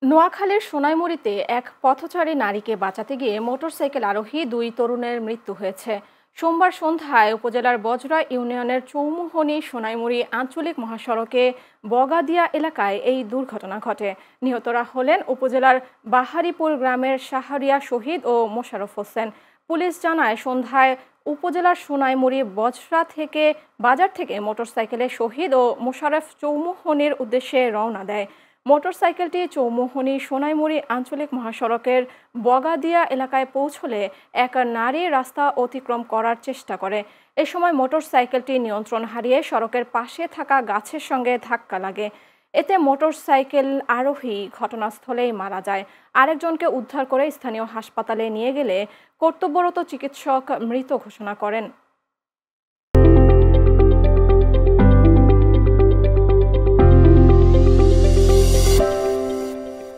নোয়াখালীর সোনাইমুড়ীতে এক পথচারী নারীকে বাঁচাতে গিয়ে মোটরসাইকেল আরোহী দুই তরুণের মৃত্যু হয়েছে। সোমবার সন্ধ্যায় উপজেলার বজরা ইউনিয়নের চৌমুহনী সোনাইমুড়ী আঞ্চলিক মহাসড়কে বগাদিয়া এলাকায় এই দুর্ঘটনা ঘটে। নিহতরা হলেন উপজেলার বাহারিপুর গ্রামের শাহরিয়া শহীদ ও মোশাররফ হোসেন। পুলিশ জানায়, সন্ধ্যায় উপজেলার সোনাইমুড়ী বজরা থেকে বাজার থেকে মোটরসাইকেলে শহীদ ও মোশাররফ চৌমুহনীর উদ্দেশ্যে রওনা দেয়। মোটরসাইকেলটি চৌমুহনী সোনাইমুড়ী আঞ্চলিক মহাসড়কের বগাদিয়া এলাকায় পৌঁছলে এক নারী রাস্তা অতিক্রম করার চেষ্টা করে। এ সময় মোটরসাইকেলটি নিয়ন্ত্রণ হারিয়ে সড়কের পাশে থাকা গাছের সঙ্গে ধাক্কা লাগে। এতে মোটরসাইকেল আরোহী ঘটনাস্থলেই মারা যায়। আরেকজনকে উদ্ধার করে স্থানীয় হাসপাতালে নিয়ে গেলে কর্তব্যরত চিকিৎসক মৃত ঘোষণা করেন।